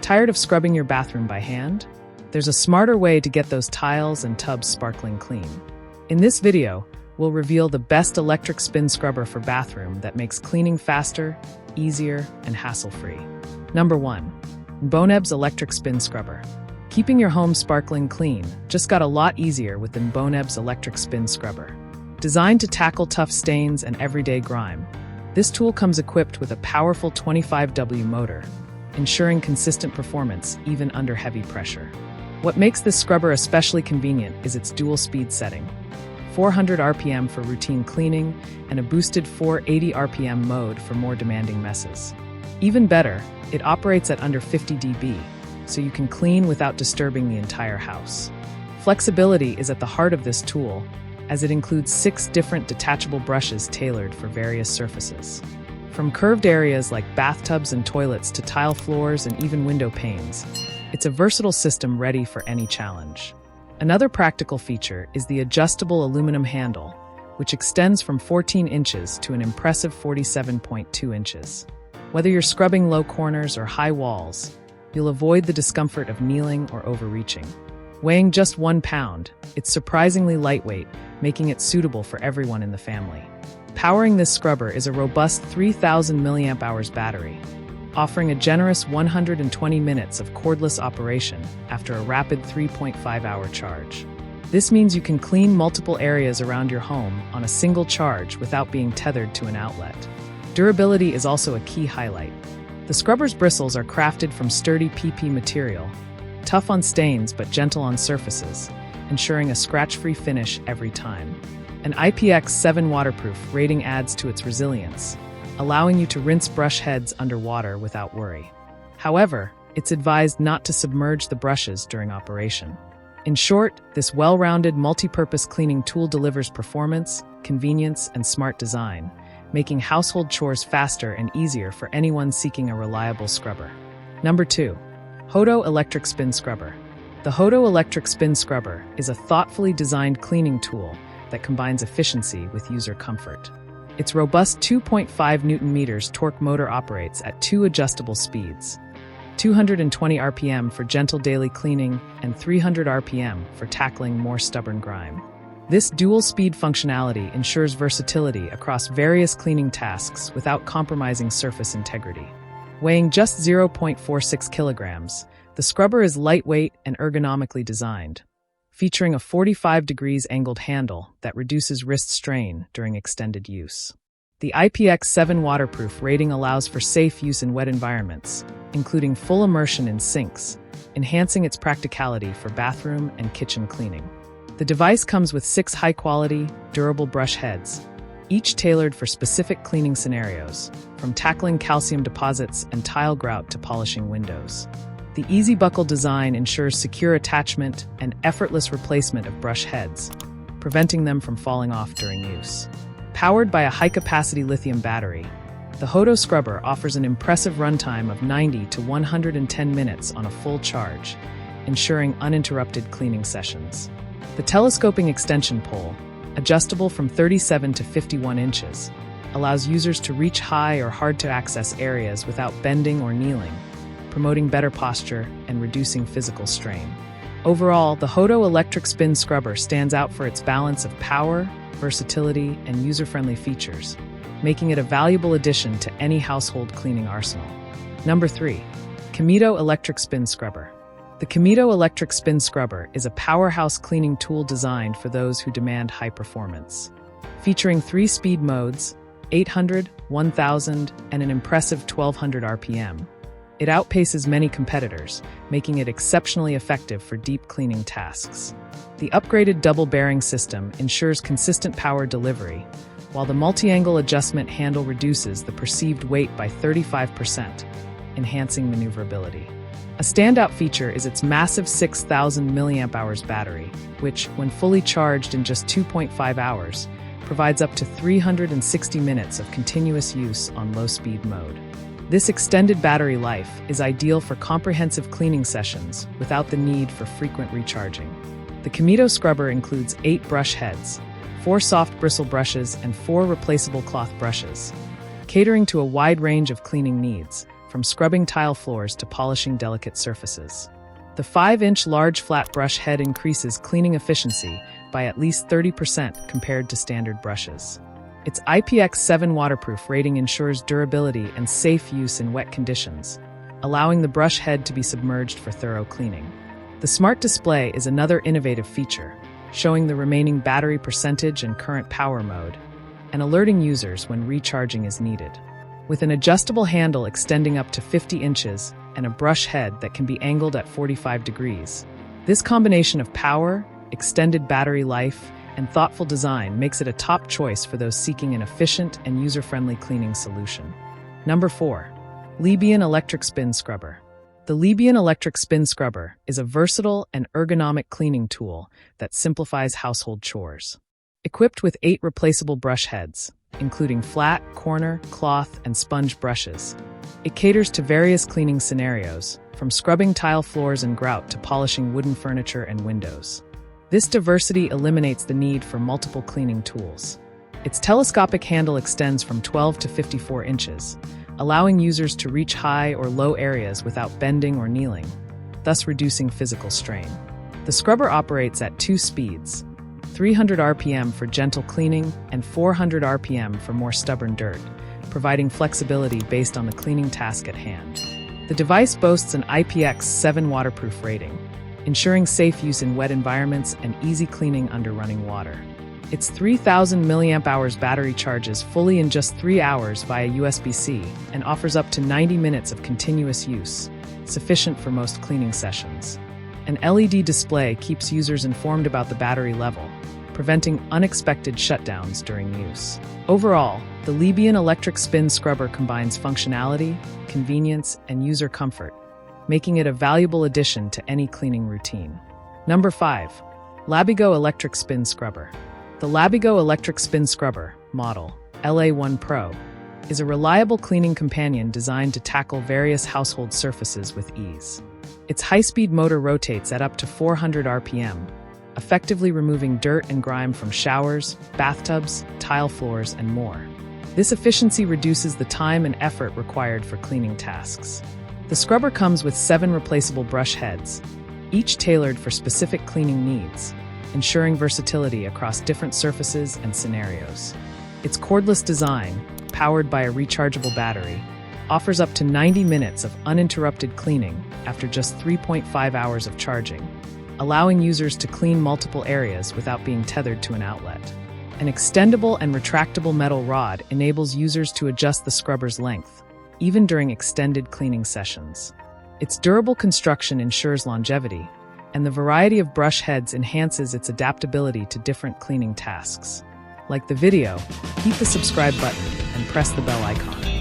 Tired of scrubbing your bathroom by hand? There's a smarter way to get those tiles and tubs sparkling clean. In this video, we'll reveal the best electric spin scrubber for bathroom that makes cleaning faster, easier, and hassle-free. Number 1. NBONEBS Electric Spin Scrubber. Keeping your home sparkling clean just got a lot easier with the NBONEBS Electric Spin Scrubber. Designed to tackle tough stains and everyday grime, this tool comes equipped with a powerful 25W motor, ensuring consistent performance even under heavy pressure. What makes this scrubber especially convenient is its dual-speed setting. 400 RPM for routine cleaning and a boosted 480 RPM mode for more demanding messes. Even better, it operates at under 50 dB, so you can clean without disturbing the entire house. Flexibility is at the heart of this tool, as it includes 6 different detachable brushes tailored for various surfaces. From curved areas like bathtubs and toilets to tile floors and even window panes, it's a versatile system ready for any challenge. Another practical feature is the adjustable aluminum handle, which extends from 14 inches to an impressive 47.2 inches. Whether you're scrubbing low corners or high walls, you'll avoid the discomfort of kneeling or overreaching. Weighing just 1 pound, it's surprisingly lightweight, making it suitable for everyone in the family. Powering this scrubber is a robust 3,000 mAh battery, offering a generous 120 minutes of cordless operation after a rapid 3.5-hour charge. This means you can clean multiple areas around your home on a single charge without being tethered to an outlet. Durability is also a key highlight. The scrubber's bristles are crafted from sturdy PP material, tough on stains but gentle on surfaces, ensuring a scratch-free finish every time. An IPX7 waterproof rating adds to its resilience, allowing you to rinse brush heads underwater without worry. However, it's advised not to submerge the brushes during operation. In short, this well-rounded multi-purpose cleaning tool delivers performance, convenience, and smart design, making household chores faster and easier for anyone seeking a reliable scrubber. Number 2. Hoto Electric Spin Scrubber. The Hoto Electric Spin Scrubber is a thoughtfully designed cleaning tool that combines efficiency with user comfort. Its robust 2.5 Nm torque motor operates at 2 adjustable speeds, 220 RPM for gentle daily cleaning and 300 RPM for tackling more stubborn grime. This dual-speed functionality ensures versatility across various cleaning tasks without compromising surface integrity. Weighing just 0.46 kilograms, the scrubber is lightweight and ergonomically designed, featuring a 45 degrees angled handle that reduces wrist strain during extended use. The IPX7 waterproof rating allows for safe use in wet environments, including full immersion in sinks, enhancing its practicality for bathroom and kitchen cleaning. The device comes with 6 high-quality, durable brush heads, each tailored for specific cleaning scenarios, from tackling calcium deposits and tile grout to polishing windows. The easy buckle design ensures secure attachment and effortless replacement of brush heads, preventing them from falling off during use. Powered by a high-capacity lithium battery, the Hoto scrubber offers an impressive runtime of 90 to 110 minutes on a full charge, ensuring uninterrupted cleaning sessions. The telescoping extension pole, adjustable from 37 to 51 inches, allows users to reach high or hard-to-access areas without bending or kneeling, promoting better posture and reducing physical strain. Overall, the Hoto Electric Spin Scrubber stands out for its balance of power, versatility, and user-friendly features, making it a valuable addition to any household cleaning arsenal. Number 3. Qimedo Electric Spin Scrubber. The Qimedo Electric Spin Scrubber is a powerhouse cleaning tool designed for those who demand high performance. Featuring 3 speed modes, 800, 1000, and an impressive 1200 RPM, it outpaces many competitors, making it exceptionally effective for deep cleaning tasks. The upgraded double bearing system ensures consistent power delivery, while the multi-angle adjustment handle reduces the perceived weight by 35%, enhancing maneuverability. A standout feature is its massive 6,000 mAh battery, which, when fully charged in just 2.5 hours, provides up to 360 minutes of continuous use on low-speed mode. This extended battery life is ideal for comprehensive cleaning sessions without the need for frequent recharging. The Qimedo scrubber includes 8 brush heads, 4 soft bristle brushes, and 4 replaceable cloth brushes. Catering to a wide range of cleaning needs, from scrubbing tile floors to polishing delicate surfaces. The 5-inch large flat brush head increases cleaning efficiency by at least 30% compared to standard brushes. Its IPX7 waterproof rating ensures durability and safe use in wet conditions, allowing the brush head to be submerged for thorough cleaning. The smart display is another innovative feature, showing the remaining battery percentage and current power mode, and alerting users when recharging is needed. With an adjustable handle extending up to 50 inches and a brush head that can be angled at 45 degrees, this combination of power, extended battery life, and thoughtful design makes it a top choice for those seeking an efficient and user-friendly cleaning solution. Number 4. Lebian Electric Spin Scrubber. The Lebian Electric Spin Scrubber is a versatile and ergonomic cleaning tool that simplifies household chores. Equipped with 8 replaceable brush heads, including flat, corner, cloth, and sponge brushes, it caters to various cleaning scenarios, from scrubbing tile floors and grout to polishing wooden furniture and windows. This diversity eliminates the need for multiple cleaning tools. Its telescopic handle extends from 12 to 54 inches, allowing users to reach high or low areas without bending or kneeling, thus reducing physical strain. The scrubber operates at 2 speeds, 300 RPM for gentle cleaning and 400 RPM for more stubborn dirt, providing flexibility based on the cleaning task at hand. The device boasts an IPX7 waterproof rating, ensuring safe use in wet environments and easy cleaning under running water. Its 3,000 mAh battery charges fully in just 3 hours via USB-C and offers up to 90 minutes of continuous use, sufficient for most cleaning sessions. An LED display keeps users informed about the battery level, preventing unexpected shutdowns during use. Overall, the Lebian Electric Spin Scrubber combines functionality, convenience, and user comfort, making it a valuable addition to any cleaning routine. Number 5. Labigo Electric Spin Scrubber. The Labigo Electric Spin Scrubber, model LA1 Pro, is a reliable cleaning companion designed to tackle various household surfaces with ease. Its high-speed motor rotates at up to 400 RPM, effectively removing dirt and grime from showers, bathtubs, tile floors, and more. This efficiency reduces the time and effort required for cleaning tasks. The scrubber comes with 7 replaceable brush heads, each tailored for specific cleaning needs, ensuring versatility across different surfaces and scenarios. Its cordless design, powered by a rechargeable battery, offers up to 90 minutes of uninterrupted cleaning after just 3.5 hours of charging, allowing users to clean multiple areas without being tethered to an outlet. An extendable and retractable metal rod enables users to adjust the scrubber's length, even during extended cleaning sessions. Its durable construction ensures longevity, and the variety of brush heads enhances its adaptability to different cleaning tasks. Like the video, hit the subscribe button and press the bell icon.